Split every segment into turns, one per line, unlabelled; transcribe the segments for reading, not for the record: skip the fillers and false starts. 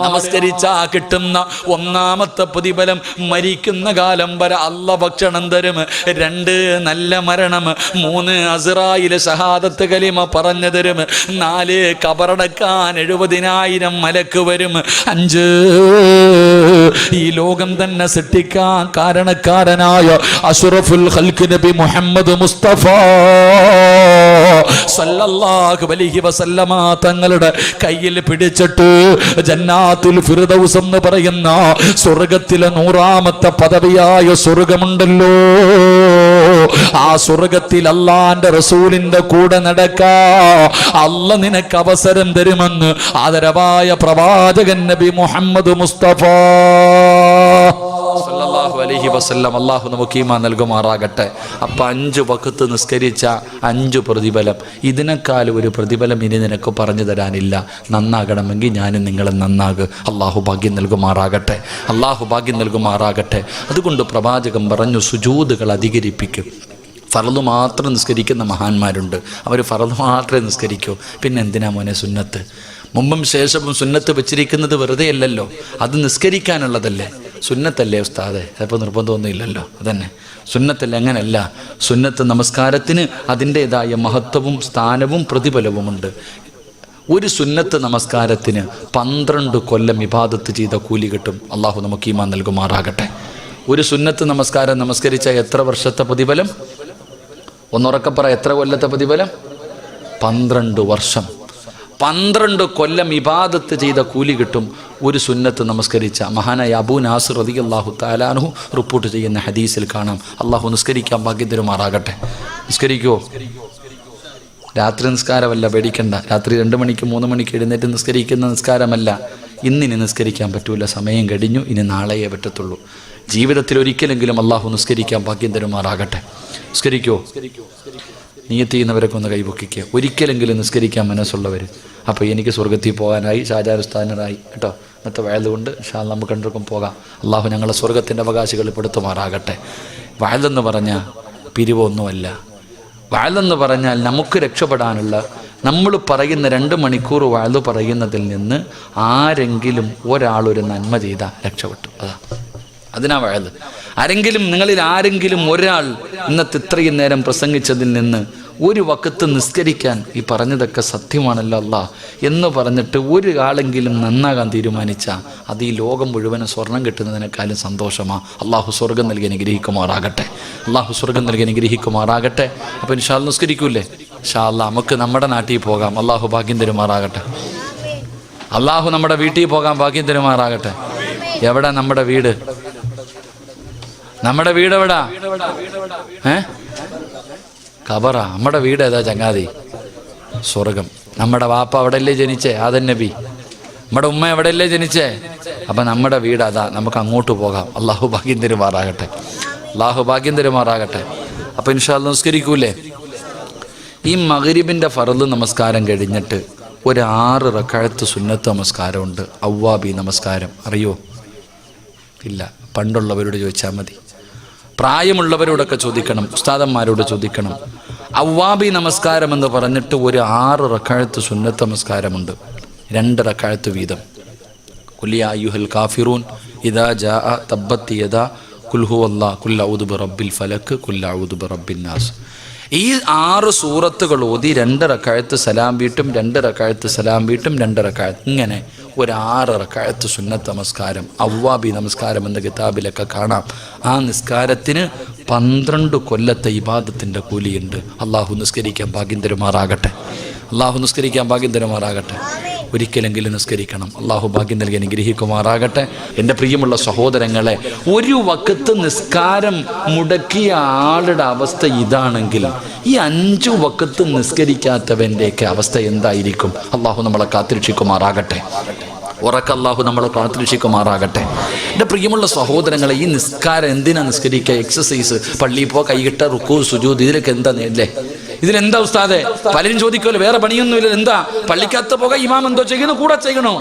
നമസ്കരിച്ചാ കിട്ടുന്ന ഒന്നാമത്തെ പ്രതിഫലം മരിക്കുന്ന കാലം വരെ അല്ല ഭക്ഷണം തരും. 2 നല്ല മരണം, 3 അസ്റായിൽ ഷഹാദത്ത് കലിമ പറഞ്ഞു തരും, 4 കബറടക്കാൻ 70,000 മലക്ക് വരും, 5 ഈ ലോകം തന്നെ സൃഷ്ടിക്കാൻ കാരണക്കാരനായ അഷ്റഫുൽ ഖൽഖ് നബി മുഹമ്മദ് മുസ്തഫ സല്ലല്ലാഹു അലൈഹി വസല്ലമ തങ്ങളുടെ കയ്യിൽ പിടിച്ചിട്ട് ജന്നാത്തുൽ ഫിർദൗസ് എന്ന് പറയുന്ന സ്വർഗത്തിലെ 100ാമത്തെ പദവിയായ സ്വർഗമുണ്ടല്ലോ, ആ സ്വർഗത്തിൽ അല്ലാഹുവിന്റെ റസൂലിന്റെ കൂടെ നടക്കാ അല്ല നിനക്ക് അവസരം തരുമെന്ന് ആദരവായ പ്രവാചകൻ നബി മുഹമ്മദ് മുസ്തഫ സല്ലല്ലാഹു അലൈഹി വസല്ലം അല്ലാഹു നമുക്ക് ഈമാൻ നൽകുമാറാകട്ടെ. അപ്പം 5 വഖത്ത് നിസ്കരിച്ച 5 പ്രതിഫലം, ഇതിനേക്കാൾ ഒരു പ്രതിഫലം ഇനി നിനക്ക് പറഞ്ഞു തരാനില്ല. നന്നാകണമെങ്കിൽ ഞാനും നിങ്ങളെ നന്നാകും. അല്ലാഹു ഭാഗ്യം നൽകുമാറാകട്ടെ, അല്ലാഹു ഭാഗ്യം നൽകുമാറാകട്ടെ. അതുകൊണ്ട് പ്രവാചകൻ പറഞ്ഞു സുജൂദുകൾ അധികരിപ്പിക്കും. ഫർള് മാത്രം നിസ്കരിക്കുന്ന മഹാന്മാരുണ്ട്, അവർ ഫർള് മാത്രമേ നിസ്കരിക്കൂ. പിന്നെ എന്തിനാ മോനെ സുന്നത്ത്? മുമ്പും ശേഷവും സുന്നത്ത് വെച്ചിരിക്കുന്നത് വെറുതെ അല്ലല്ലോ, അത് നിസ്കരിക്കാനുള്ളതല്ലേ. സുന്നത്തല്ലേ ഉസ്താദെ? ചിലപ്പോൾ നിർബന്ധമൊന്നും ഇല്ലല്ലോ, അതന്നെ സുന്നത്തല്ലേ. അങ്ങനല്ല, സുന്നത്ത് നമസ്കാരത്തിന് അതിൻ്റേതായ മഹത്വവും സ്ഥാനവും പ്രതിഫലവുമുണ്ട്. ഒരു സുന്നത്ത് നമസ്കാരത്തിന് 12 കൊല്ലം ഇബാദത്ത് ചെയ്ത കൂലി കിട്ടും. അള്ളാഹു നമുക്ക് ഈമാൻ നൽകുമാറാകട്ടെ. ഒരു സുന്നത്ത് നമസ്കാരം നമസ്കരിച്ച എത്ര വർഷത്തെ പ്രതിഫലം? ഒന്നുറക്കെ പറ, എത്ര കൊല്ലത്തെ പ്രതിഫലം? 12 വർഷം. 12 കൊല്ലം ഇബാദത്ത് ചെയ്ത കൂലി കിട്ടും ഒരു സുന്നത്ത് നമസ്കരിച്ച. മഹാനായ അബൂ നാസിർ റളിയല്ലാഹു തആല അൻഹു റിപ്പോർട്ട് ചെയ്യുന്ന ഹദീസിൽ കാണാം. അള്ളാഹു നിസ്കരിക്കാൻ ഭാഗ്യം തരുമാറാകട്ടെ. നിസ്കരിക്കുമോ? രാത്രി നിസ്കാരമല്ല, പേടിക്കണ്ട. രാത്രി 2 മണിക്ക് 3 മണിക്ക് എഴുന്നേറ്റ് നിസ്കരിക്കുന്ന നിസ്കാരമല്ല. ഇന്നിനി നിസ്കരിക്കാൻ പറ്റൂല, സമയം കഴിഞ്ഞു, ഇനി നാളെയേ പറ്റത്തുള്ളൂ. ജീവിതത്തിൽ ഒരിക്കലെങ്കിലും അള്ളാഹു നിസ്കരിക്കാൻ ഭാഗ്യം തരുമാറാകട്ടെ. നിസ്കരിക്കുമോ? നിയത്ത് ചെയ്യുന്നവരൊക്കെ ഒന്ന് കൈപൊക്കിക്കുക. ഒരിക്കലെങ്കിലും നിസ്കരിക്കാൻ മനസ്സുള്ളവർ. അപ്പോൾ എനിക്ക് സ്വർഗത്തിൽ പോകാനായി, ഷാജാനുസ്ഥാനരായി കേട്ടോ. ഇന്നത്തെ വയലുകൊണ്ട് ഇൻഷാല്ലാഹ് നമുക്ക് രണ്ടുപേർക്കും പോകാം. അള്ളാഹു ഞങ്ങളെ സ്വർഗത്തിൻ്റെ അവകാശികൾ പെടുത്തുമാറാകട്ടെ. വയലെന്ന് പറഞ്ഞാൽ പിരിവൊന്നുമല്ല. വയലെന്ന് പറഞ്ഞാൽ നമുക്ക് രക്ഷപ്പെടാനുള്ള, നമ്മൾ പറയുന്ന 2 മണിക്കൂർ വയല് പറയുന്നതിൽ നിന്ന് ആരെങ്കിലും ഒരാളൊരു നന്മ ചെയ്താൽ രക്ഷപ്പെട്ടു. അതിനാ വയല്. ആരെങ്കിലും, നിങ്ങളിൽ ആരെങ്കിലും ഒരാൾ ഇന്നത്തെ ഇത്രയും നേരം പ്രസംഗിച്ചതിൽ നിന്ന് ഒരു വഖത്ത് നിസ്കരിക്കാൻ, ഈ പറഞ്ഞതൊക്കെ സത്യമാണല്ലോ അല്ലാ എന്ന് പറഞ്ഞിട്ട് ഒരാളെങ്കിലും നന്നാകാൻ തീരുമാനിച്ചാൽ അത് ഈ ലോകം മുഴുവനും സ്വർണം കിട്ടുന്നതിനേക്കാളും സന്തോഷമാണ്. അള്ളാഹു സ്വർഗം നൽകി അനുഗ്രഹിക്കുമാറാകട്ടെ, അള്ളാഹു സ്വർഗം നൽകി അനുഗ്രഹിക്കുമാറാകട്ടെ. അപ്പോൾ ഇൻഷാ അല്ലാഹ് നിസ്കരിക്കൂലേ? ഇൻഷാ അല്ലാഹ് നമുക്ക് നമ്മുടെ നാട്ടിൽ പോകാം. അള്ളാഹു ഭാഗ്യം തരുമാറാകട്ടെ. അള്ളാഹു നമ്മുടെ വീട്ടിൽ പോകാൻ ഭാഗ്യം തരുമാറാകട്ടെ. എവിടെ നമ്മുടെ വീട്? നമ്മുടെ വീട് എവിടാ? ഖബറ. നമ്മുടെ വീട് ഏതാ ചങ്ങാതി? സ്വർഗം. നമ്മുടെ വാപ്പ അവിടെയല്ലേ ജനിച്ചേ? ആദം നബി. നമ്മുടെ ഉമ്മ എവിടെയല്ലേ ജനിച്ചേ? അപ്പം നമ്മുടെ വീട് അതാ. നമുക്ക് അങ്ങോട്ട് പോകാം. അള്ളാഹു ഭാഗ്യം തരുമാറാകട്ടെ, അള്ളാഹു ഭാഗ്യം തരുമാറാകട്ടെ. അപ്പം ഇൻഷാ അല്ലാഹ് നിസ്കരിക്കൂലേ? ഈ മഗ്രിബിൻ്റെ ഫർള് നമസ്കാരം കഴിഞ്ഞിട്ട് ഒരു 6 റക്അത്ത് സുന്നത്ത് നമസ്കാരമുണ്ട്. അവ്വാബി നമസ്കാരം അറിയോ? ഇല്ല. പണ്ടുള്ളവരോട് ചോദിച്ചാൽ മതി. പ്രായമുള്ളവരോടൊക്കെ ചോദിക്കണം, ഉസ്താദന്മാരോട് ചോദിക്കണം. അവ്വാബി നമസ്കാരം എന്ന് പറഞ്ഞിട്ട് ഒരു 6 റക്അത്ത് സുന്നത്ത് നമസ്കാരമുണ്ട്. 2 റക്അത്ത് വീതം. ഖുൽ യാ അയ്യുഹൽ കാഫിറൂൻ ഇദാ ജാഅ തബ്ബത് യദാ ഖുൽ ഹുവല്ലാഹ് ഖുൽ അഊദു ബിറബ്ബിൽ ഫലക് ഖുൽ അഊദു ബിറബ്ബിൻ നാസ്. ഈ 6 സൂറത്തുകൾ ഓതി 2 റക്അത്ത് സലാം വീട്ടും, 2 റക്അത്ത് സലാം വീട്ടും, 2 റക്അത്ത്, ഇങ്ങനെ ഒരു 6 റക്അത്ത് സുന്നത്ത് നമസ്കാരം, അവ്വാബി നമസ്കാരം എന്ന കിതാബിലൊക്കെ കാണാം. ആ നിസ്കാരത്തിന് 12 കൊല്ലത്തെ ഇബാദത്തിൻ്റെ കൂലിയുണ്ട്. അള്ളാഹു നിസ്കരിക്കാൻ ഭാഗ്യം തരുമാറാകട്ടെ, അള്ളാഹു നിസ്കരിക്കാൻ ഭാഗ്യം തരുമാറാകട്ടെ. ഒരിക്കലെങ്കിലും നിസ്കരിക്കണം. അള്ളാഹു ഭാഗ്യം നൽകി അനുഗ്രഹിക്കുമാറാകട്ടെ. എൻ്റെ പ്രിയമുള്ള സഹോദരങ്ങളെ, ഒരു വഖത്ത് നിസ്കാരം മുടക്കിയ ആളുടെ അവസ്ഥ ഇതാണെങ്കിൽ ഈ 5 വഖത്ത് നിസ്കരിക്കാത്തവൻ്റെയൊക്കെ അവസ്ഥ എന്തായിരിക്കും? അള്ളാഹു നമ്മളെ കാത്തിരക്ഷിക്കുമാറാകട്ടെ, ഉറക്ക അള്ളാഹു നമ്മളെ കാത്തിരക്ഷിക്കുമാറാകട്ടെ. എൻ്റെ പ്രിയമുള്ള സഹോദരങ്ങളെ, ഈ നിസ്കാരം എന്തിനാ നിസ്കരിക്കുക? എക്സസൈസ്, പള്ളിയിൽ പോ, കൈകിട്ട, റുക്കൂ, സുജൂദ്, ഇതിലൊക്കെ എന്താ അല്ലേ? ഇതിലെന്താ ഉസ്താദെ? പലരും ചോദിക്കുമല്ലോ, വേറെ പണിയൊന്നുമില്ല, എന്താ പള്ളിക്കകത്ത് പോക, ഇമാം എന്തോ ചെയ്യുന്നു, കൂടെ ചെയ്യണോ?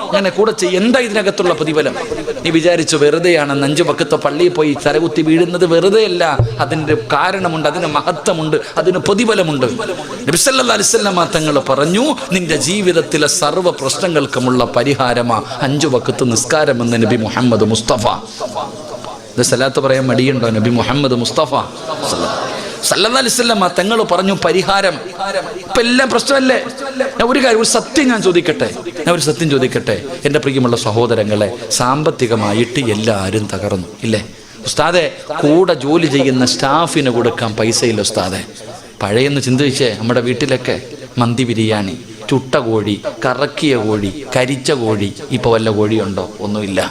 അങ്ങനെ കൂടെ എന്താ ഇതിനകത്തുള്ള പ്രതിഫലം? നീ വിചാരിച്ചു വെറുതെയാണ് 5 വഖത്ത് പള്ളിയിൽ പോയി തലകുത്തി വീഴുന്നത്? വെറുതെയല്ല, അതിൻ്റെ കാരണമുണ്ട്, അതിന് മഹത്വമുണ്ട്, അതിന് പ്രതിഫലമുണ്ട്. നബി സല്ലല്ലാഹു അലൈഹി വസല്ലം തങ്ങൾ പറഞ്ഞു, നിന്റെ ജീവിതത്തിലെ സർവ്വ പ്രശ്നങ്ങൾക്കുമുള്ള പരിഹാരമാ 5 വഖത്ത് നിസ്കാരമെന്ന് നബി മുഹമ്മദ് മുസ്തഫ. ഇത് സലാത്ത് പറയാൻ മടിയുണ്ടോ? നബി മുഹമ്മദ് മുസ്തഫ സല്ലല്ലാഹു അലൈഹി വസല്ലം തങ്ങൾ പറഞ്ഞു പരിഹാരം. ഇപ്പൊ എല്ലാം പ്രശ്നമല്ലേ? ഞാൻ ഒരു സത്യം ചോദിക്കട്ടെ എൻ്റെ പ്രിയമുള്ള സഹോദരങ്ങളെ, സാമ്പത്തികമായിട്ട് എല്ലാവരും തകർന്നു ഇല്ലേ ഉസ്താദെ? കൂടെ ജോലി ചെയ്യുന്ന സ്റ്റാഫിന് കൊടുക്കാൻ പൈസയില്ല ഉസ്താദെ. പഴയെന്ന് ചിന്തിച്ചേ, നമ്മുടെ വീട്ടിലൊക്കെ മന്തി ബിരിയാണി, ചുട്ട കോഴി, കറക്കിയ കോഴി, കരിച്ച കോഴി, ഇപ്പൊ വല്ല കോഴിയുണ്ടോ? ഒന്നുമില്ല.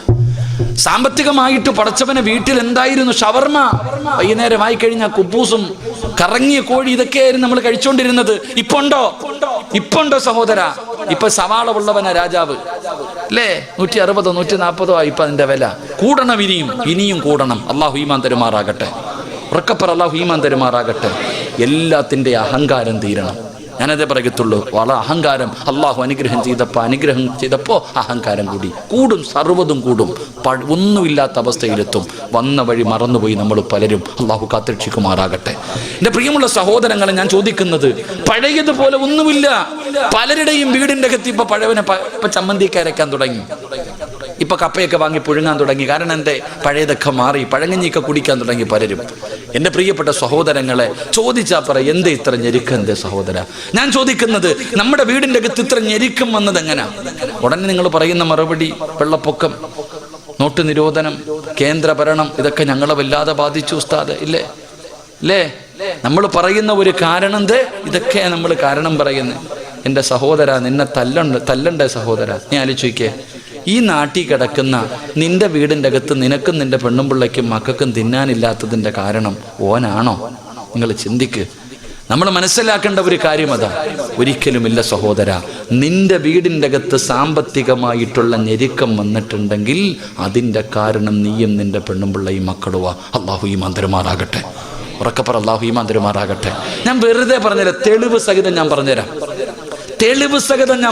സാമ്പത്തികമായിട്ട് പടച്ചവനെ വീട്ടിൽ എന്തായിരുന്നു? ഷവർമ, വൈകുന്നേരമായി കഴിഞ്ഞാൽ കുബൂസും കറങ്ങിയ കോഴി, ഇതൊക്കെയായിരുന്നു നമ്മൾ കഴിച്ചുകൊണ്ടിരുന്നത്. ഇപ്പൊ ഉണ്ടോ സഹോദര? ഇപ്പൊ സവാള ഉള്ളവനാ രാജാവ് അല്ലേ? 160 140 ഇപ്പൊ അതിന്റെ വില. കൂടണം, ഇനിയും കൂടണം. അള്ളാഹു ഈമാൻ തരുമാറാകട്ടെ. ഉറക്കപ്പറ, അള്ളാഹു ഈമാൻ തരുമാറാകട്ടെ. എല്ലാത്തിൻ്റെ അഹങ്കാരം തീരണം. ഞാനതേ പറയത്തുള്ളൂ. വളരെ അഹങ്കാരം അള്ളാഹു അനുഗ്രഹം ചെയ്തപ്പോൾ അഹങ്കാരം കൂടും, സർവ്വതും കൂടും, ഒന്നുമില്ലാത്ത അവസ്ഥയിലെത്തും. വന്ന വഴി മറന്നുപോയി നമ്മൾ പലരും. അള്ളാഹു കാത്തുരക്ഷിക്കുമാറാകട്ടെ. എൻ്റെ പ്രിയമുള്ള സഹോദരങ്ങളെ, ഞാൻ ചോദിക്കുന്നത്, പഴയതുപോലെ ഒന്നുമില്ല. പലരുടെയും വീടിൻ്റെ അകത്ത് ഇപ്പൊ ഇപ്പൊ ചമ്മന്തിയൊക്കെ അരയ്ക്കാൻ തുടങ്ങി, ഇപ്പൊ കപ്പയൊക്കെ വാങ്ങി പുഴുങ്ങാൻ തുടങ്ങി. കാരണം എന്തേ? പഴയതൊക്കെ മാറി, പഴങ്ങഞ്ഞിയൊക്കെ കുടിക്കാൻ തുടങ്ങി പലരും. എൻ്റെ പ്രിയപ്പെട്ട സഹോദരങ്ങളെ, ചോദിച്ചാ പറ, എന്തേ ഇത്ര ഞെരുക്കം? എന്തേ സഹോദര? ഞാൻ ചോദിക്കുന്നത്, നമ്മുടെ വീടിൻ്റെ അകത്ത് ഇത്ര ഞെരുക്കം വന്നത് എങ്ങനെയാ? ഉടനെ നിങ്ങൾ പറയുന്ന മറുപടി, വെള്ളപ്പൊക്കം, നോട്ട് നിരോധനം, കേന്ദ്ര ഭരണം, ഇതൊക്കെ ഞങ്ങളെ വല്ലാതെ ബാധിച്ചു ഉസ്താദ്. ഇല്ലേ? നമ്മൾ പറയുന്ന ഒരു കാരണം ഇതൊക്കെ നമ്മൾ കാരണം പറയുന്നത്. എൻ്റെ സഹോദര, നിന്നെ തല്ലണ്ടേ സഹോദര? നീ ആലോചിക്കേ, ഈ നാട്ടിൽ കിടക്കുന്ന നിന്റെ വീടിൻ്റെ അകത്ത് നിനക്കും നിന്റെ പെണ്ണുമ്പിള്ളയ്ക്കും മക്കൾക്കും തിന്നാനില്ലാത്തതിൻ്റെ കാരണം ഓനാണോ? നിങ്ങൾ ചിന്തിക്ക്. നമ്മൾ മനസ്സിലാക്കേണ്ട ഒരു കാര്യം അതാ. ഒരിക്കലുമില്ല സഹോദര. നിന്റെ വീടിൻ്റെ അകത്ത് സാമ്പത്തികമായിട്ടുള്ള ഞെരുക്കം വന്നിട്ടുണ്ടെങ്കിൽ അതിൻ്റെ കാരണം നീയും നിന്റെ പെണ്ണുമ്പിള്ളയും മക്കളുവാ. അള്ളാഹു ഈമാൻ തരുമാറാകട്ടെ. ഉറക്കപ്പറ, അള്ളാഹു ഈമാൻ തരുമാറാകട്ടെ. ഞാൻ വെറുതെ പറഞ്ഞുതരാം, തെളിവ് സഹിതം ഞാൻ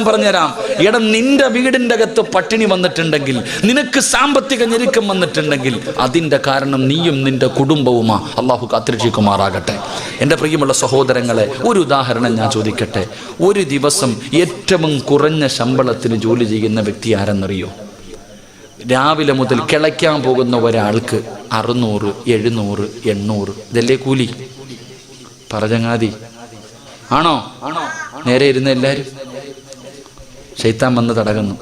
പറഞ്ഞുതരാം. എടാ, നിന്റെ വീടിൻ്റെ അകത്ത് പട്ടിണി വന്നിട്ടുണ്ടെങ്കിൽ, നിനക്ക് സാമ്പത്തിക ഞെരുക്കം വന്നിട്ടുണ്ടെങ്കിൽ അതിൻ്റെ കാരണം നീയും നിന്റെ കുടുംബവുമാ. അള്ളാഹു കാത്തുരക്ഷിക്കുമാറാകട്ടെ. എൻ്റെ പ്രിയമുള്ള സഹോദരങ്ങളെ, ഒരു ഉദാഹരണം ഞാൻ ചോദിക്കട്ടെ. ഒരു ദിവസം ഏറ്റവും കുറഞ്ഞ ശമ്പളത്തിന് ജോലി ചെയ്യുന്ന വ്യക്തി ആരെന്നറിയോ? രാവിലെ മുതൽ കിളയ്ക്കാൻ പോകുന്ന ഒരാൾക്ക് 600, 700, 800 ഇതല്ലേ കൂലി? പറചങ്ങാതി ആണോ? നേരെ ഇരുന്ന് എല്ലാവരും ശൈത്താൻ വന്ന് തടകുന്നു.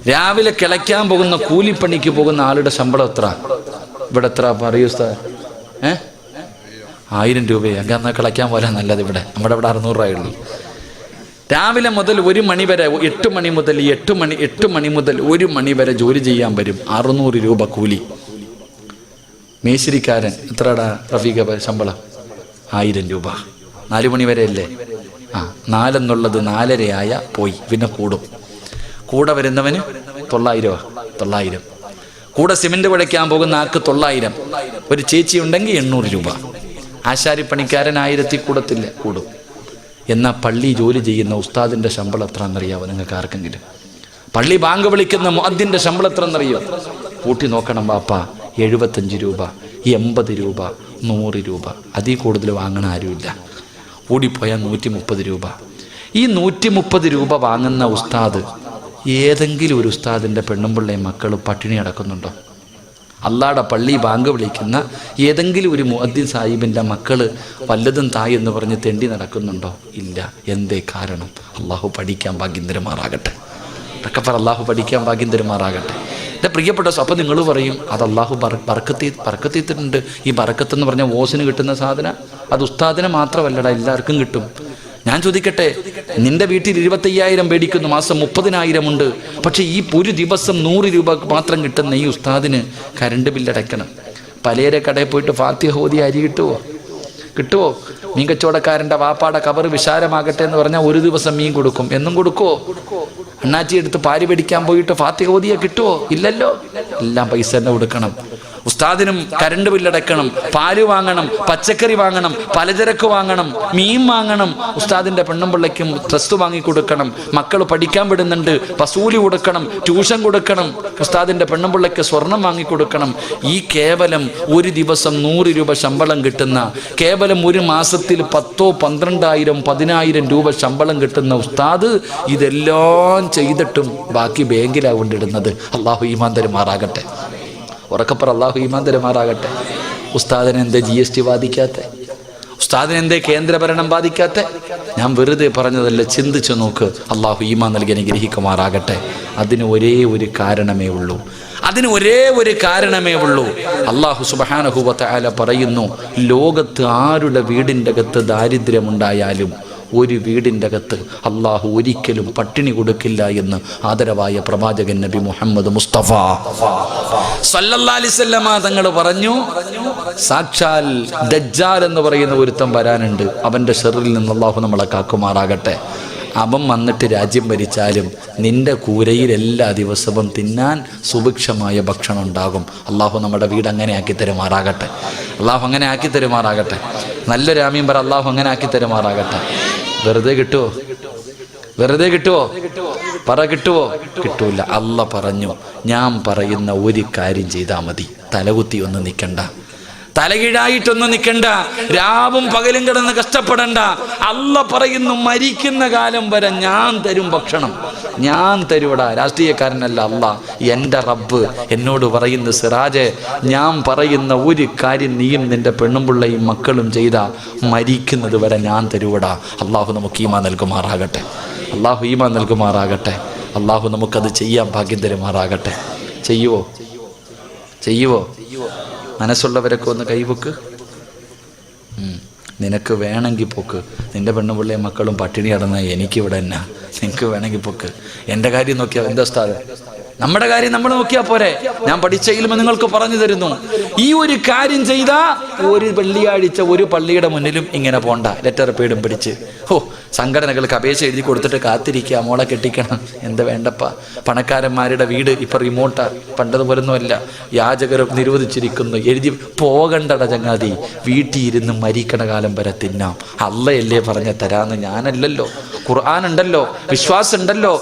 രാവിലെ കിളയ്ക്കാൻ പോകുന്ന കൂലിപ്പണിക്ക് പോകുന്ന ആളുടെ ശമ്പളം എത്ര? ഇവിടെ എത്ര പറയൂ ഉസ്താദ്? 1000 രൂപയെ. എന്നാൽ കിളയ്ക്കാൻ പോലെ നല്ലത്. നമ്മുടെ ഇവിടെ 600 രൂപയുള്ളൂ. രാവിലെ മുതൽ 1 മണി വരെ, 8 മണി മുതൽ 1 മണി വരെ ജോലി ചെയ്യാൻ വരും. 600 രൂപ കൂലി. മേശിരിക്കാരൻ എത്രടാ റഫീഖ ശമ്പളം? 1000 രൂപ. 4 മണി വരെ അല്ലേ? 4 എന്നുള്ളത് 4:30 പോയി, പിന്നെ കൂടും. കൂടെ വരുന്നവന് 900. കൂടെ സിമെന്റ് കുഴയ്ക്കാൻ പോകുന്ന ആൾക്ക് 900. ഒരു ചേച്ചി ഉണ്ടെങ്കിൽ 800 രൂപ. ആശാരിപ്പണിക്കാരൻ 1000 കൂടത്തില്ല, കൂടും. എന്നാൽ പള്ളി ജോലി ചെയ്യുന്ന ഉസ്താദിൻ്റെ ശമ്പളം എത്ര എന്നറിയാവോ നിങ്ങൾക്ക് ആർക്കെങ്കിലും? പള്ളി ബാങ്ക് വിളിക്കുന്ന മുഅദ്ദിൻ്റെ ശമ്പളം എത്ര എന്നറിയോ? കൂട്ടി നോക്കണം വാപ്പ. 75 രൂപ, 80 രൂപ, 100 രൂപ. അതിൽ കൂടുതൽ വാങ്ങണ ആരുമില്ല. കൂടിപ്പോയാൽ 130 രൂപ. ഈ 130 രൂപ വാങ്ങുന്ന ഉസ്താദ്, ഏതെങ്കിലും ഒരു ഉസ്താദിൻ്റെ പെണ്ണുമ്പിള്ളയും മക്കൾ പട്ടിണി അടക്കുന്നുണ്ടോ? അള്ളാടെ പള്ളി ബാങ്ക് വിളിക്കുന്ന ഏതെങ്കിലും ഒരു മുഅദ്ദിൻ സാഹിബിൻ്റെ മക്കൾ വല്ലതും തായ് എന്ന് പറഞ്ഞ് തെണ്ടി നടക്കുന്നുണ്ടോ? ഇല്ല. എന്തേ കാരണം? അള്ളാഹു പഠിക്കാൻ ഭാഗ്യം തരുമാറാകട്ടെ. അള്ളാഹു പഠിക്കാൻ ഭാഗ്യം തരുമാറാകട്ടെ. എൻ്റെ പ്രിയപ്പെട്ട, അപ്പം നിങ്ങൾ പറയും അത് അള്ളാഹു ബർക്കത്തിട്ടുണ്ട്. ഈ ബർക്കത്തെന്ന് പറഞ്ഞാൽ ഓസിന് കിട്ടുന്ന സാധനം, അത് ഉസ്താദിനെ മാത്രമല്ലടാ, എല്ലാവർക്കും കിട്ടും. ഞാൻ ചോദിക്കട്ടെ, നിന്റെ വീട്ടിൽ 25,000 മേടിക്കുന്നു, മാസം 30,000 ഉണ്ട്. പക്ഷെ ഈ ഒരു ദിവസം 100 രൂപ മാത്രം കിട്ടുന്ന ഈ ഉസ്താദിന് കറണ്ട് ബില്ലടയ്ക്കണം. പലരെ കടയിൽ പോയിട്ട് ഫാത്തിഹ ഓതി അരി കിട്ടുമോ? മീൻ കച്ചവടക്കാരൻ്റെ വാപ്പാടെ കബറ് വിശാലമാകട്ടെ എന്ന് പറഞ്ഞാൽ ഒരു ദിവസം മീൻ കൊടുക്കും. എന്നും കൊടുക്കുമോ? അണ്ണാച്ചി എടുത്ത് പാരി പിടിക്കാൻ പോയിട്ട് ഫാത്തിഹ ഓതിയ കിട്ടുമോ? ഇല്ലല്ലോ. എല്ലാം പൈസ തന്നെ കൊടുക്കണം. ഉസ്താദിനും കരണ്ട് ബില്ലടക്കണം, പാല് വാങ്ങണം, പച്ചക്കറി വാങ്ങണം, പലചരക്ക് വാങ്ങണം, മീൻ വാങ്ങണം, ഉസ്താദിന്റെ പെണ്ണുമ്പിള്ളയ്ക്കും ഡ്രസ്സ് വാങ്ങിക്കൊടുക്കണം, മക്കൾ പഠിക്കാൻ വിടുന്നുണ്ട്, വസൂലി കൊടുക്കണം, ട്യൂഷൻ കൊടുക്കണം, ഉസ്താദിന്റെ പെണ്ണുമ്പിള്ളയ്ക്ക് സ്വർണം വാങ്ങിക്കൊടുക്കണം. ഈ കേവലം ഒരു ദിവസം 100 രൂപ ശമ്പളം കിട്ടുന്ന, കേവലം ഒരു മാസത്തിൽ 10,000, 12,000, 10,000 രൂപ ശമ്പളം കിട്ടുന്ന ഉസ്താദ് ഇതെല്ലാം ചെയ്തിട്ടും ബാക്കി ബാങ്കിലാണ് കൊണ്ടിടുന്നത്. അള്ളാഹു ഈമാൻ തരുമാറാകട്ടെ. ഉറക്കപ്പുറ അള്ളാഹു ഈമാൻ തരുമാറാകട്ടെ. ഉസ്താദിനെ എന്തേ GST ബാധിക്കാത്ത? ഉസ്താദിനെ എന്തേ കേന്ദ്രഭരണം ബാധിക്കാത്ത? ഞാൻ വെറുതെ പറഞ്ഞതല്ല, ചിന്തിച്ചു നോക്ക്. അള്ളാഹു ഈമാൻ നൽകി അനുഗ്രഹിക്കുമാറാകട്ടെ. അതിന് ഒരേ ഒരു കാരണമേ ഉള്ളൂ. അള്ളാഹു സുബ്ഹാനഹു വ തആല പറയുന്നു, ലോകത്ത് ആരുടെ വീടിൻ്റെ അകത്ത് ദാരിദ്ര്യമുണ്ടായാലും ഒരു വീടിൻ്റെ അകത്ത് അള്ളാഹു ഒരിക്കലും പട്ടിണി കൊടുക്കില്ല എന്ന് ആദരവായ പ്രവാചകൻ നബി മുഹമ്മദ് മുസ്തഫ സല്ലല്ലാഹു അലൈഹി വസല്ലമ തങ്ങൾ പറഞ്ഞു. സാക്ഷാൽ ദജ്ജാൽ എന്ന് പറയുന്ന ഒരുത്തൻ വരാനുണ്ട്. അവൻ്റെ ഷർറിൽ നിന്ന് അള്ളാഹു നമ്മളെ കാക്കുമാറാകട്ടെ. അവൻ വന്നിട്ട് രാജ്യം ഭരിച്ചാലും നിന്റെ കൂരയിൽ എല്ലാ ദിവസവും തിന്നാൻ സുഭിക്ഷമായ ഭക്ഷണം ഉണ്ടാകും. അള്ളാഹു നമ്മുടെ വീട് അങ്ങനെ ആക്കി തരുമാറാകട്ടെ. അള്ളാഹു അങ്ങനെ ആക്കി തരുമാറാകട്ടെ. നല്ലൊരു ആമീൻ പറ. അള്ളാഹു അങ്ങനെ ആക്കി തരുമാറാകട്ടെ. വെറുതെ കിട്ടുമോ? പറ, കിട്ടുമോ? കിട്ടൂല. അള്ളാഹ് പറഞ്ഞു, ഞാൻ പറയുന്ന ഒരു കാര്യം ചെയ്താൽ മതി. തലകുത്തി ഒന്നും നിൽക്കണ്ട, തലകീഴായിട്ടൊന്നും നിൽക്കണ്ട, രാവും പകലും കിടന്ന് കഷ്ടപ്പെടണ്ട. അള്ളാഹ് പറയുന്നു, മരിക്കുന്ന കാലം വരെ ഞാൻ തരും ഭക്ഷണം, ഞാൻ തരൂടാ. രാഷ്ട്രീയക്കാരനല്ല അള്ളാഹ്, എൻ്റെ റബ്ബ് എന്നോട് പറയുന്നു, സിറാജെ, ഞാൻ പറയുന്ന ഒരു കാര്യം നീയും നിന്റെ പെണ്ണുമ്പിള്ളയും മക്കളും ചെയ്താ മരിക്കുന്നത് വരെ ഞാൻ തരൂടാ. അള്ളാഹു നമുക്ക് ഈമാൻ നൽകുമാറാകട്ടെ. അള്ളാഹു നമുക്കത് ചെയ്യാൻ ഭാഗ്യം തരുമാറാകട്ടെ. ചെയ്യുവോ? മനസ്സുള്ളവരൊക്കെ ഒന്ന് കൈവക്ക്. നിനക്ക് വേണമെങ്കിൽ പൊക്ക്. നിന്റെ പെണ്ണുപിള്ളയും മക്കളും പട്ടിണി കിടന്നാൽ എനിക്കിവിടെ എന്നാ? നിനക്ക് വേണമെങ്കിൽ പൊക്ക്. എൻ്റെ കാര്യം നോക്കിയാൽ എന്താ ഉസ്താദേ? നമ്മുടെ കാര്യം നമ്മൾ നോക്കിയാൽ പോരെ? ഞാൻ പഠിച്ച ഇൽമ നിങ്ങൾക്ക് പറഞ്ഞു തരുന്നു. ഈ ഒരു കാര്യം ചെയ്താൽ ഒരു വെള്ളിയാഴ്ച ഒരു പള്ളിയുടെ മുന്നിലും ഇങ്ങനെ പോണ്ട, ലെറ്റർ പേടും പിടിച്ച്. സംഘടനകൾക്ക് അപേക്ഷ എഴുതി കൊടുത്തിട്ട് കാത്തിരിക്കുക, മോളെ കെട്ടിക്കണം. എന്താ വേണ്ടപ്പ? പണക്കാരന്മാരുടെ വീട് ഇപ്പം റിമോട്ടാ, പണ്ടതുപോലൊന്നുമല്ല. യാചകർ നിരോധിച്ചിരിക്കുന്നു. എഴുതി പോകണ്ടട ചങ്ങാതി, വീട്ടിൽ ഇരുന്ന് മരിക്കണ കാലം വരെ തിന്നാം. അള്ളയല്ലേ പറഞ്ഞ തരാന്ന്, ഞാനല്ലല്ലോ. ഖുർആൻ ഉണ്ടല്ലോ, വിശ്വാസം ഉണ്ടല്ലോ.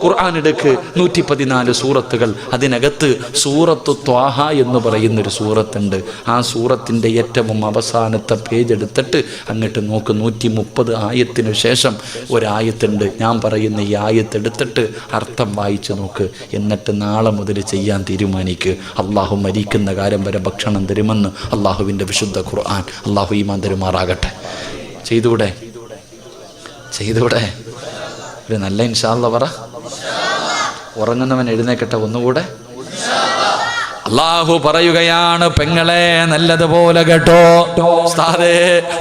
ഖുർആൻ എടുക്ക്. 114 സൂറത്തുകൾ. അതിനകത്ത് സൂറത്തു ത്വാഹ എന്ന് പറയുന്നൊരു സൂറത്തുണ്ട്. ആ സൂറത്തിൻ്റെ ഏറ്റവും അവസാനത്തെ പേജ് എടുത്തിട്ട് അങ്ങോട്ട് നോക്ക്. 130 ആയത്തിന് ശേഷം ഒരായത്തുണ്ട്. ഞാൻ പറയുന്ന ഈ ആയത്തെടുത്തിട്ട് അർത്ഥം വായിച്ചു നോക്ക്. എന്നിട്ട് നാളെ മുതൽ ചെയ്യാൻ തീരുമാനിക്ക്. അള്ളാഹു മരിക്കുന്ന കാലം വരെ ഭക്ഷണം തരുമെന്ന് അള്ളാഹുവിൻ്റെ വിശുദ്ധ ഖുർആൻ. അള്ളാഹു ഈമാൻ തരുമാറാകട്ടെ. ചെയ്തൂടെ? ഒരു നല്ല ഇൻഷാ അല്ലാഹ് പറ. ഉറങ്ങുന്നവൻ എഴുന്നേക്കട്ടെ ഒന്നുകൂടെ. അള്ളാഹു പറയുകയാണ്, പെങ്ങളെ നല്ലതുപോലെ കേട്ടോ.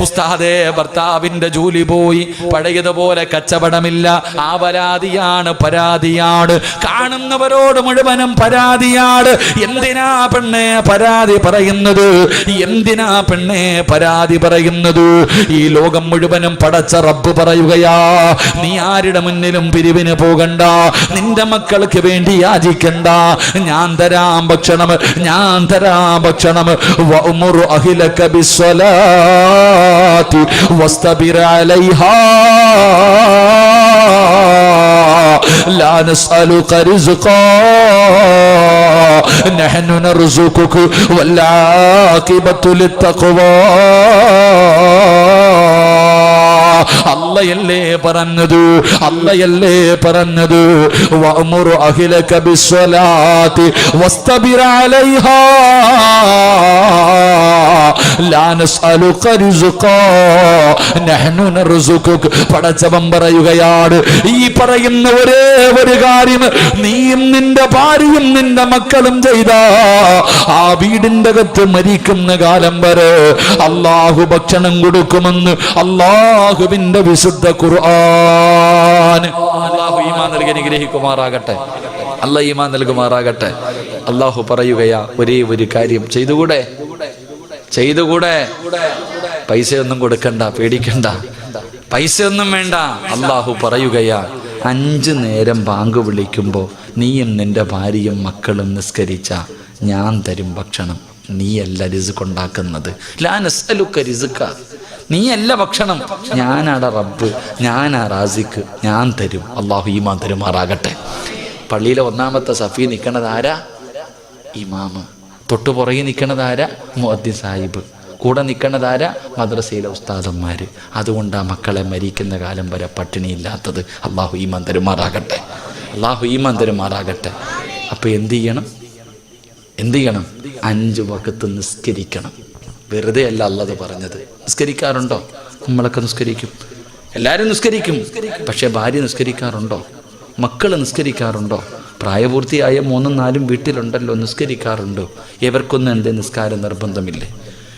ഉസ്താദേ ഭർത്താവിന്റെ ജോലി പോയി, പഴയതുപോലെ കച്ചവടമില്ല. ആ പരാതിയാണ്. കാണുന്നവരോട് മുഴുവനും പരാതിയാണ്. എന്തിനാ പെണ്ണെ പരാതി പറയുന്നത്? ഈ ലോകം മുഴുവനും പടച്ച റബ്ബ് പറയുകയാ, നീ ആരുടെ മുന്നിലും പിരിവിന് പോകണ്ട, നിന്റെ മക്കൾക്ക് വേണ്ടി യാചിക്കണ്ട. ഞാൻ തരാം ഭക്ഷണം. വഅ്മുർ അഹ്ലക ബിസ്സലാത്തി വസ്തബിർ അലൈഹാ ലാ നസ്അലുക റിസ്ഖാ നഹ്നു നർസുകുക വൽ ആഖിബത്തു ലിത്തഖ്വാ. അല്ലയല്ലേ പറഞ്ഞത് വഅ്മുർ അഹ്ലക ബിസ്സലാത്തി വസ്തബിർ അലൈഹാ ലാ നസ്അലുക റിസ്ഖാ നഹ്നു നർസുകുക. പടച്ചവൻ പറയുകയാണ്, ഈ പറയുന്ന ഒരേ ഒരു കാര്യം നീയും നിന്റെ ഭാര്യയും നിന്റെ മക്കളും ചെയ്താ ആ വീടിന്റെ അകത്ത് മരിക്കുന്ന കാലം വരെ അള്ളാഹു ഭക്ഷണം കൊടുക്കുമെന്ന് അള്ളാഹുവിന്റെ വിശുദ്ധ ഖുർആൻ. അള്ളാഹു ഈമാൻ നൽകി അനുഗ്രഹിക്കുമാറാകട്ടെ. അല്ലാഹു ഈമാൻ നൽകുമാറാകട്ടെ. അള്ളാഹു പറയുകയാ, ഒരേ ഒരു കാര്യം ചെയ്തുകൂടെ? പൈസയൊന്നും കൊടുക്കണ്ട, പേടിക്കണ്ട, പൈസയൊന്നും വേണ്ട. അള്ളാഹു പറയുകയാ, 5 നേരം ബാങ്ക് വിളിക്കുമ്പോൾ നീയും നിന്റെ ഭാര്യയും മക്കളും നിസ്കരിച്ച ഞാൻ തരും ഭക്ഷണം, നീയല്ല റിസ്ക് ഉണ്ടാക്കുന്നത്. ലാ നസ്അലുക റിസ്ക, നീയല്ല ഭക്ഷണം, ഞാനാണ് റബ്ബ്, ഞാനാ റാസിക്ക്, ഞാൻ തരും. അള്ളാഹു ഈമാൻ തരുമാറാകട്ടെ. പള്ളിയിലെ ഒന്നാമത്തെ സഫി നിൽക്കണത് ആരാ? ഇമാമ്. തൊട്ടു പുറകെ നിൽക്കണത് ആരാ? മുഅദ്ദിൻ സാഹിബ്. കൂടെ നിൽക്കണതാരാ? മദ്രസയിലെ ഉസ്താദന്മാർ. അതുകൊണ്ട് ആ മക്കളെ മരിക്കുന്ന കാലം വരെ പട്ടിണിയില്ലാത്തത്. അള്ളാഹു ഈമാൻ തരുമാറാകട്ടെ, അള്ളാഹു ഈമാൻ തരുമാറാകട്ടെ. അപ്പോൾ എന്ത് ചെയ്യണം? 5 വഖത്ത് നിസ്കരിക്കണം. വെറുതെ അല്ല അല്ലാഹു പറഞ്ഞത്. നിസ്കരിക്കാറുണ്ടോ? നമ്മളൊക്കെ നിസ്കരിക്കും, എല്ലാവരും നിസ്കരിക്കും. പക്ഷേ ഭാര്യ നിസ്കരിക്കാറുണ്ടോ? മക്കൾ നിസ്കരിക്കാറുണ്ടോ? പ്രായപൂർത്തിയായ 3ഉം 4ഉം വീട്ടിലുണ്ടല്ലോ, നിസ്കരിക്കാറുണ്ടോ? ഇവർക്കൊന്നും എൻ്റെ നിസ്കാരം നിർബന്ധമില്ലേ?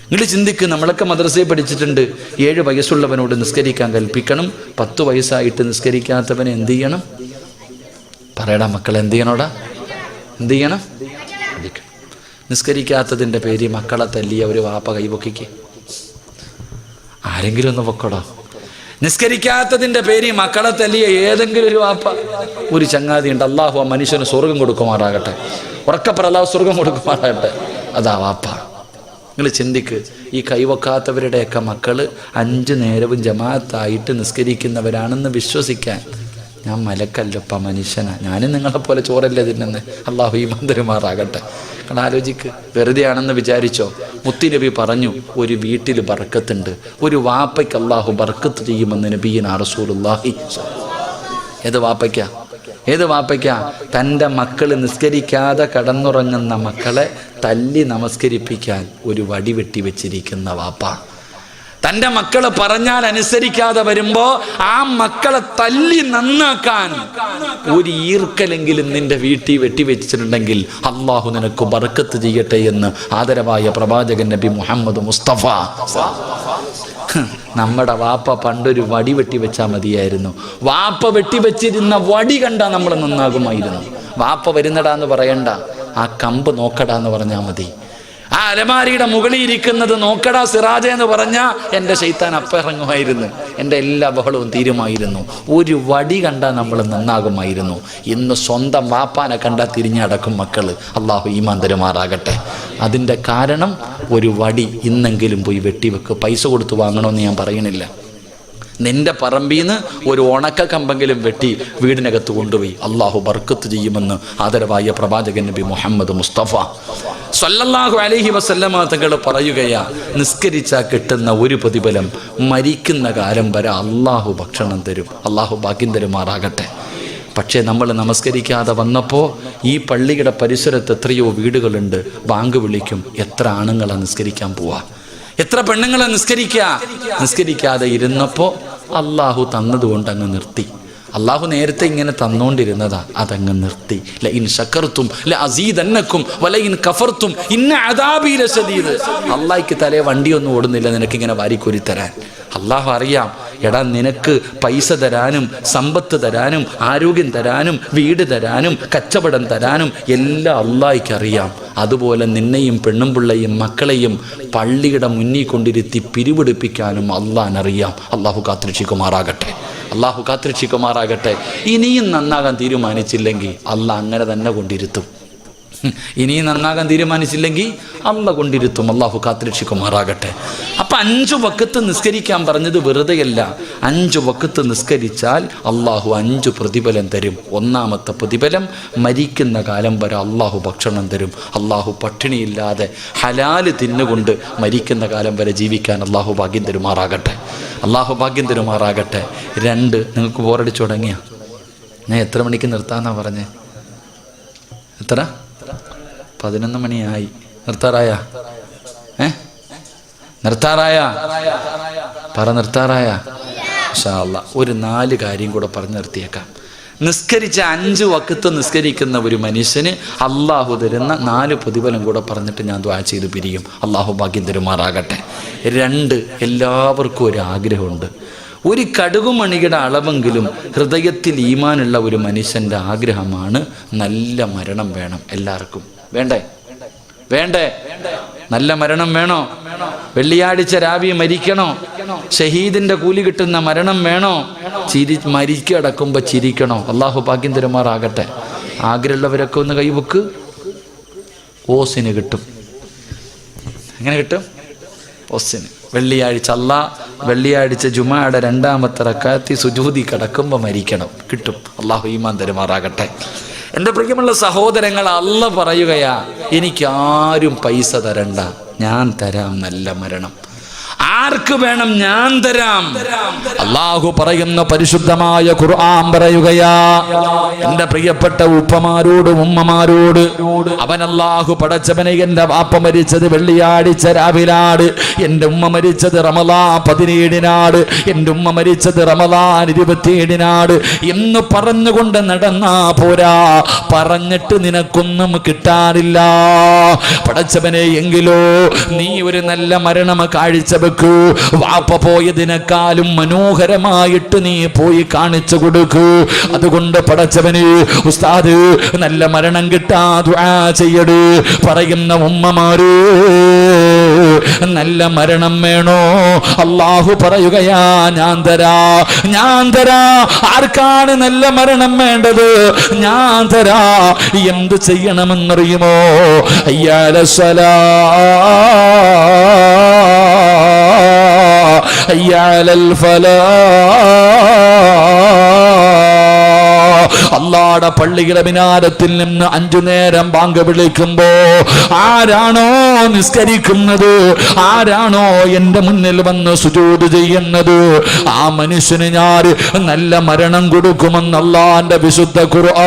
നിങ്ങൾ ചിന്തിക്ക്. നമ്മളൊക്കെ മദ്രസയിൽ പഠിച്ചിട്ടുണ്ട്, 7 വയസ്സുള്ളവനോട് നിസ്കരിക്കാൻ കൽപ്പിക്കണം. 10 വയസ്സായിട്ട് നിസ്കരിക്കാത്തവനെ എന്ത് ചെയ്യണം? പറയടാ മക്കളെ, എന്ത് ചെയ്യണോടാ? എന്ത് ചെയ്യണം? നിസ്കരിക്കാത്തതിൻ്റെ പേര് മക്കളെ തല്ലിയ ഒരു വാപ്പ കൈപൊക്കിക്ക്. ആരെങ്കിലും ഒന്ന് പൊക്കോടോ. നിസ്കരിക്കാത്തതിൻ്റെ പേര് മക്കളെ തല്ലിയ ഏതെങ്കിലും ഒരു വാപ്പ, ഒരു ചങ്ങാതി ഉണ്ട്. അള്ളാഹു ആ മനുഷ്യന് സ്വർഗം കൊടുക്കുമാറാകട്ടെ. ഉറക്കപ്പറ, അള്ളാഹു സ്വർഗം കൊടുക്കുമാറാകട്ടെ. അതാ വാപ്പ. നിങ്ങൾ ചിന്തിക്ക്. ഈ കൈവക്കാത്തവരുടെയൊക്കെ മക്കൾ 5 നേരവും ജമാഅത്തായിട്ട് നിസ്കരിക്കുന്നവരാണെന്ന് വിശ്വസിക്കാൻ ഞാൻ മലക്കല്ലപ്പ, മനുഷ്യനാണ്. ഞാനും നിങ്ങളെപ്പോലെ ചോറല്ലേ തിന്നുന്നത്. അള്ളാഹു ഈമാൻ തരുമാറാകട്ടെ. കാരണം ആലോചിക്ക്, വെറുതെയാണെന്ന് വിചാരിച്ചോ? മുത്തുനബി പറഞ്ഞു, ഒരു വീട്ടിൽ ബർക്കത്തുണ്ട്, ഒരു വാപ്പയ്ക്ക് അള്ളാഹു ബർക്കത്ത് ചെയ്യുമെന്ന് നബിയിനാ റസൂലുള്ളാഹി. ഏത് വാപ്പയ്ക്കാ? തൻ്റെ മക്കൾ നിസ്കരിക്കാതെ കടന്നുറങ്ങുന്ന മക്കളെ തല്ലി നമസ്കരിപ്പിക്കാൻ ഒരു വടി വെട്ടി വെച്ചിരിക്കുന്ന വാപ്പ. തൻ്റെ മക്കൾ പറഞ്ഞാൽ അനുസരിക്കാതെ വരുമ്പോൾ ആ മക്കളെ തല്ലി നന്നാക്കാൻ ഒരു ഈർക്കലെങ്കിലും നിന്റെ വീട്ടിൽ വെട്ടിവെച്ചിട്ടുണ്ടെങ്കിൽ അള്ളാഹു നിനക്ക് ബർക്കത്ത് ചെയ്യട്ടെ എന്ന് ആദരവായ പ്രവാചകൻ നബി മുഹമ്മദ് മുസ്തഫ. നമ്മുടെ വാപ്പ പണ്ടൊരു വടി വെട്ടി വെച്ചാൽ മതിയായിരുന്നു. വാപ്പ വെട്ടിവെച്ചിരുന്ന വടി കണ്ടാൽ നമ്മൾ നന്നാകുമായിരുന്നു. വാപ്പ വരുന്നടാന്ന് പറയണ്ട, ആ കമ്പ് നോക്കടാന്ന് പറഞ്ഞാൽ മതി. ആ അലമാരിയുടെ മുകളിൽ ഇരിക്കുന്നത് നോക്കടാ സിറാജ എന്ന് പറഞ്ഞാൽ എൻ്റെ ശൈത്താൻ അപ്പിറങ്ങുമായിരുന്നു, എൻ്റെ എല്ലാ ബഹളവും തീരുമായിരുന്നു. ഒരു വടി കണ്ടാൽ നമ്മൾ നന്നാകുമായിരുന്നു. ഇന്ന് സ്വന്തം വാപ്പാനെ കണ്ടാൽ തിരിഞ്ഞടക്കും മക്കൾ. അള്ളാഹു ഈമാൻ തരുമാറാകട്ടെ. അതിൻ്റെ കാരണം ഒരു വടി ഇന്നെങ്കിലും പോയി വെട്ടിവെക്ക്. പൈസ കൊടുത്ത് വാങ്ങണമെന്ന് ഞാൻ പറയണില്ല. നിന്റെ പറമ്പിൽ നിന്ന് ഒരു ഉണക്ക കമ്പെങ്കിലും വെട്ടി വീടിനകത്ത് കൊണ്ടുപോയി അള്ളാഹു ബർക്കത്ത് ചെയ്യുമെന്ന് ആദരവായ പ്രവാചകൻ നബി മുഹമ്മദ് മുസ്തഫ സല്ലല്ലാഹു അലൈഹി വസല്ലമ തങ്ങൾ പറയുകയാ, നിസ്കരിച്ചാൽ കിട്ടുന്ന ഒരു പ്രതിഫലം മരിക്കുന്ന കാലം വരെ അള്ളാഹു ഭക്ഷണം തരും. അള്ളാഹു ഭാഗ്യം തരുമാറാകട്ടെ. പക്ഷേ നമ്മൾ നമസ്കരിക്കാതെ വന്നപ്പോൾ ഈ പള്ളിയുടെ പരിസരത്ത് എത്രയോ വീടുകളുണ്ട്. ബാങ്ക് വിളിക്കും, എത്ര ആണുങ്ങളാണ് നിസ്കരിക്കാൻ പോവാ, എത്ര പെണ്ണുങ്ങളെ നിസ്കരിക്കാതെ ഇരുന്നപ്പോൾ അള്ളാഹു തന്നതുകൊണ്ട് അങ്ങ് നിർത്തി. അള്ളാഹു നേരത്തെ ഇങ്ങനെ തന്നോണ്ടിരുന്നതാ, അതങ്ങ് നിർത്തി. ലഇൻ ശകർതും ലഅസീദന്നകും വലഇൻ കഫർതും ഇന്ന അദാബി ലശദീദ്. അള്ളാഹിക്ക് തലേ വണ്ടിയൊന്നും ഓടുന്നില്ല നിനക്കിങ്ങനെ വാരിക്കോരി തരാൻ. അള്ളാഹു അറിയാം, എടാ നിനക്ക് പൈസ തരാനും സമ്പത്ത് തരാനും ആരോഗ്യം തരാനും വീട് തരാനും കച്ചവടം തരാനും എല്ലാം അള്ളാഹിക്ക് അറിയാം. അതുപോലെ നിന്നെയും പെണ്ണും പിള്ളയും മക്കളെയും പള്ളിയുടെ മുന്നിൽ കൊണ്ടിരുത്തി പിരിവെടുപ്പിക്കാനും അള്ളാഹിനറിയാം. അള്ളാഹു കാത്തുരക്ഷിക്കുമാറാകട്ടെ, അള്ളാഹു കാത്തുരക്ഷിക്കുമാറാകട്ടെ. ഇനിയും നന്നാകാൻ തീരുമാനിച്ചില്ലെങ്കിൽ അള്ളാഹ് അങ്ങനെ തന്നെ കൊണ്ടിരുത്തും. ഇനിയും നന്നാകാൻ തീരുമാനിച്ചില്ലെങ്കിൽ അള്ള കൊണ്ടിരുത്തും. അള്ളാഹു കാത്തുരക്ഷിക്കുമാറാകട്ടെ. അപ്പം 5 വഖത്ത് നിസ്കരിക്കാൻ പറഞ്ഞത് വെറുതെയല്ല. 5 വഖത്ത് നിസ്കരിച്ചാൽ അള്ളാഹു 5 പ്രതിഫലം തരും. ഒന്നാമത്തെ പ്രതിഫലം, മരിക്കുന്ന കാലം വരെ അള്ളാഹു ഭക്ഷണം തരും. അള്ളാഹു പട്ടിണിയില്ലാതെ ഹലാല് തിന്നുകൊണ്ട് മരിക്കുന്ന കാലം വരെ ജീവിക്കാൻ അള്ളാഹു ഭാഗ്യം തരുമാറാകട്ടെ, അള്ളാഹു ഭാഗ്യം തരുമാറാകട്ടെ. 2, നിങ്ങൾക്ക് ബോറടിച്ചു തുടങ്ങിയ ഞാൻ എത്ര മണിക്ക് നിർത്താമെന്നാണ് പറഞ്ഞേ? എത്ര? 11 മണിയായി. നിർത്താറായ? നിർത്താറായ? പറ, നിർത്താറായ? ഇൻഷാ അല്ലാഹ് ഒരു 4 കാര്യം കൂടെ പറഞ്ഞു നിർത്തിയേക്കാം. നിസ്കരിച്ച 5 വഖത്ത് നിസ്കരിക്കുന്ന ഒരു മനുഷ്യന് അള്ളാഹു തരുന്ന 4 പ്രതിഫലം കൂടെ പറഞ്ഞിട്ട് ഞാൻ ദുആ ചെയ്ത് പിരിയും. അള്ളാഹു ഭാഗ്യം തരുമാറാകട്ടെ. 2, എല്ലാവർക്കും ഒരു ആഗ്രഹമുണ്ട്. ഒരു കടുകുമണിയുടെ അളവെങ്കിലും ഹൃദയത്തിൽ ഈമാനുള്ള ഒരു മനുഷ്യൻ്റെ ആഗ്രഹമാണ് നല്ല മരണം വേണം. എല്ലാവർക്കും വേണ്ടേ? നല്ല മരണം വേണോ? വെള്ളിയാഴ്ച രാവി മരിക്കണോ? ഷഹീദിന്റെ കൂലി കിട്ടുന്ന മരണം വേണോ? മരിക്കടക്കുമ്പോൾ ചിരിക്കണോ? അള്ളാഹു ഭാഗ്യം തരുമാറാകട്ടെ. ആഗ്രഹമുള്ളവരൊക്കെ ഒന്ന് കൈവക്ക്. ഓസിന് കിട്ടും. എങ്ങനെ കിട്ടും? ഓസിന്. വെള്ളിയാഴ്ച വെള്ളിയാഴ്ച ജുമായുടെ 2ാമത്തെ റക്അത്തി സുജൂദി കിടക്കുമ്പോൾ മരിക്കണം, കിട്ടും. അള്ളാഹു ഈമാൻ തരുമാറാകട്ടെ. എൻ്റെ പ്രിയമുള്ള സഹോദരങ്ങൾ, അള്ളാഹ് പറയുകയാ, എനിക്ക് ആരും പൈസ തരണ്ട, ഞാൻ തരാം നല്ല മരണം. ആർക്ക് വേണം? ഞാൻ തരാം. അള്ളാഹു പറയുന്ന പരിശുദ്ധമായ ഖുർആൻ പറയുകയാ, എന്റെ പ്രിയപ്പെട്ട ഉപ്പമാരോട് ഉമ്മമാരോട്, അവൻ അള്ളാഹു പടച്ചവനെ, എന്റെ വാപ്പ മരിച്ചത് വെള്ളിയാഴ്ച രാവിലാണ്, എന്റെ ഉമ്മ മരിച്ചത് റമളാൻ 17-നാണ്, എന്റെ ഉമ്മ മരിച്ചത് റമളാൻ 27-നാണ് എന്ന് പറഞ്ഞുകൊണ്ട് നടന്നാ പോരാ. പറഞ്ഞിട്ട് നിനക്കൊന്നും കിട്ടാനില്ല പടച്ചവനെ. എങ്കിലോ നീ ഒരു നല്ല മരണം കാഴ്ചവെക്കൂ. വാപ്പ പോയതിനേക്കാളും മനോഹരമായിട്ട് നീ പോയി കാണിച്ചു കൊടുക്കൂ. അതുകൊണ്ട് പടച്ചവന് ഉസ്താദ് നല്ല മരണം കിട്ടാ ദുആ ചെയ്യട് പറയുന്ന ഉമ്മമാര്, നല്ല മരണം വേണോ? അള്ളാഹു പറയുകയാ, ഞാൻ തരാ. ആർക്കാണ് നല്ല മരണം വേണ്ടത്? ഞാൻ തരാ. എന്ത് ചെയ്യണമെന്നറിയുമോ? അയ്യാല സ്വലാ അയ്യാലൽ ഫലാ. അള്ളാഹുവിന്റെ പള്ളിയുടെ മിനാരത്തിൽ നിന്ന് 5 നേരം ബാങ്ക് വിളിക്കുമ്പോ ആരാണോ നിസ്കരിക്കുന്നത്, ആരാണോ എന്റെ മുന്നിൽ വന്ന് സുജൂദ് ചെയ്യുന്നത്, ആ മനുഷ്യന് ഞാൻ നല്ല മരണം കൊടുക്കുമെന്ന് അള്ളാഹുവിന്റെ വിശുദ്ധ ഖുർആൻ.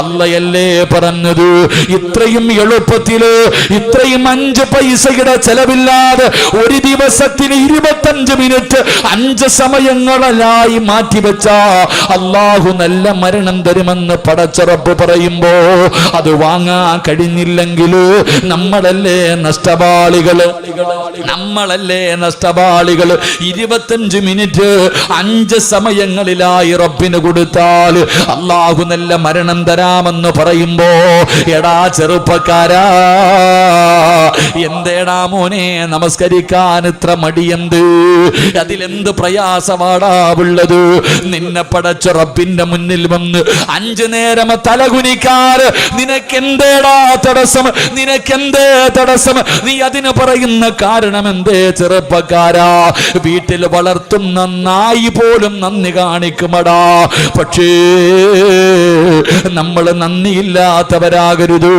അള്ളയല്ലേ പറഞ്ഞത്? ഇത്രയും എളുപ്പത്തില്, ഇത്രയും 5 പൈസയുടെ ചെലവില്ലാതെ ഒരു ദിവസത്തിന് 25 മിനിറ്റ് 5 സമയങ്ങളായി മാറ്റിവെച്ച അള്ളാഹു നല്ല മരണം തരുമെന്ന് പടച്ചറപ്പ് പറയുമ്പോ അത് വാങ്ങാൻ കഴിഞ്ഞില്ലെങ്കിൽ നമ്മളല്ലേ നഷ്ടപാളികള്? 25 മിനിറ്റ് 5 സമയങ്ങളിലായി റബ്ബിന് കൊടുത്താൽ അള്ളാഹു നല്ല മരണം തരാമെന്ന് പറയുമ്പോ, എടാ ചെറുപ്പക്കാരാ, എന്തേടാ മോനെ നമസ്കരിക്കാൻ ഇത്ര മടിയെന്ത്? അതിലെന്ത് പ്രയാസമാടാ ഉള്ളത്? നിന്നെ പടച്ച റബ്ബിന്റെ മുന്നിൽ വന്ന് 5 നേരം തലകുനിക്കാറ് നിനക്കെന്തേടാ തടസ്സം? നിനക്കെന്തേ തടസ്സം? നീ അതിന് പറയുന്ന കാരണം എന്തേ ചെറുപ്പക്കാരാ? വീട്ടിൽ വളർത്തുന്ന നായി പോലും നന്ദി കാണിക്കുമടാ. പക്ഷേ നമ്മൾ നന്ദിയില്ലാത്തവരാകരുത്.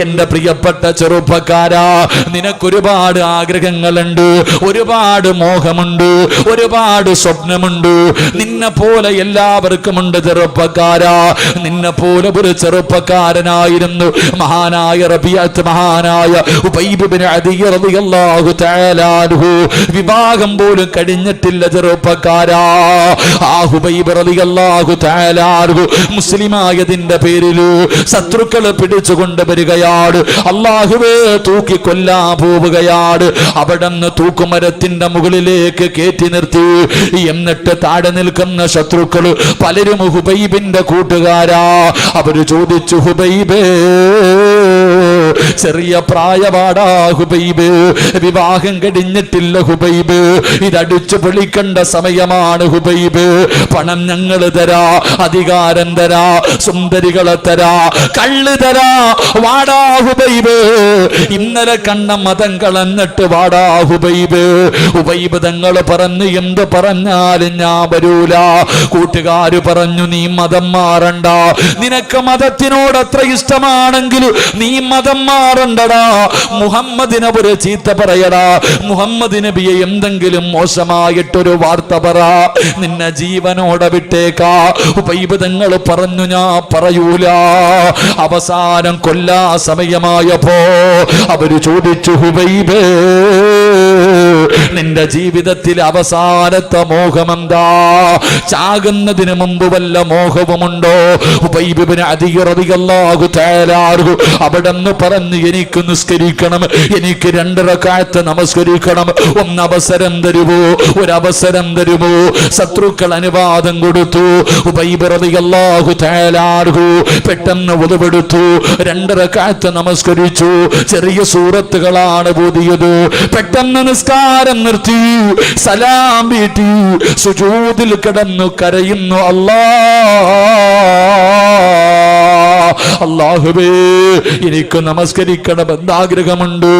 എന്റെ പ്രിയപ്പെട്ട ചെറുപ്പക്കാരാ, നിനക്കൊരുപാട് ആഗ്രഹങ്ങളുണ്ട്, ഒരുപാട് മോഹമുണ്ട്, ഒരുപാട് സ്വപ്നമുണ്ട്. നിന്നെ പോലെ എല്ലാവർക്കുമുണ്ട് ചെറുപ്പക്കാരാ. നിന്നെ പോലെ ഒരു ചെറുപ്പക്കാരനായിരുന്നു മഹാനായ റബീഅത്ത്, മഹാനായ ഉബൈബ് ഇബ്നു അദി റളിയല്ലാഹു തആല അൻഹു. വിവാഹം പോലും കഴിഞ്ഞിട്ടില്ല ചെറുപ്പക്കാരാ. ആ ഉബൈബ് റളിയല്ലാഹു തആല അൻഹു മുസ്ലിമായതിന്റെ പേരിൽ ശത്രുക്കളെ പിടിച്ചുകൊണ്ട് വരികയാണ്. അല്ലാഹുവേ തൂക്കി കൊല്ലാൻ പോവുകയാണ്. അവിടുന്ന് തൂക്കുമരത്തിന്റെ മുകളിലേക്ക് കയറ്റി നിർത്തി. എന്നിട്ട് താഴെ നിൽക്കുന്ന ശത്രുക്കള് പലരും ഹുബൈബിന്റെ കൂട്ടുകാരാ. അവര് ചോദിച്ചു, ഹുബൈബേ, ചെറിയ പ്രായപാടാ ഹുബൈബ്, വിവാഹം കഴിഞ്ഞിട്ടില്ല ഹുബൈബ്, ഇതടിച്ചു പൊളിക്കേണ്ട സമയമാണ് ഹുബൈബ്. പണം ഞങ്ങൾ തരാ, അധികാരം തരാ, സുന്ദരികളെ തരാ, കള്ള് തരാ, വാടാ ഹുബൈബ്. ഇന്നലെ കണ്ട മതം കളഞ്ഞിട്ട് വാടാ ഹുബൈബ്. ഹുബൈബ് തങ്ങൾ പറഞ്ഞു, എന്ത് പറഞ്ഞാലും ഞാൻ വരൂല. കൂട്ടുകാര് പറഞ്ഞു, നീ മതം മാറണ്ട, നിനക്ക് മതത്തിനോട് അത്ര ഇഷ്ടമാണെങ്കിൽ നീ മതം മാറണ്ടടാ. മുഹമ്മദിനെ ഒരു ചീത്ത പറയടാ, മുഹമ്മദ് നബിയെ എന്തെങ്കിലും മോശമായിട്ടൊരു വാർത്ത പറ, നിന്നെ ജീവനോടെ വിട്ടേക്കാ. ഹുബൈബ് തങ്ങൾ പറഞ്ഞു, ഞാൻ പറയൂല. അവസാനം കൊല്ലാ സമയമായപ്പോ അവര് ചോദിച്ചു, ഹുബൈബേ, നിന്റെ ജീവിതത്തിൽ അവസാനത്തെ മോഹമെന്താ? ചാകുന്നതിന് മുമ്പ് വല്ല മോഹവുമുണ്ടോ? ഉബൈബ് ഇബ്നു അദി റളിയല്ലാഹു തആല അൻഹു അവിടെന്ന് പറഞ്ഞു, എനിക്ക് നിസ്കരിക്കണം, എനിക്ക് 2 റക്അത്ത് നമസ്കരിക്കണം, ഒന്ന് അവസരം തരുമോ? ഒരു അവസരം തരുമോ? ശത്രുക്കൾ അനുവാദം കൊടുത്തു. ഉബൈബ് റളിയല്ലാഹു തആല അൻഹു പെട്ടെന്ന് wuduവെടുത്തു, 2 റക്അത്ത് നമസ്കരിച്ചു. ചെറിയ സൂറത്തുകളാണ് ഓതിയത്. പെട്ടെന്ന് നിസ്കാരം നിർത്തി, സലാം വീട്ടി, സുജൂദിൽ കിടന്നു കരയുന്നു. അല്ലാഹ്, അല്ലാഹുവേ എനിക്ക് നമസ്കരിക്കണമെന്ന് ആഗ്രഹമുണ്ട്.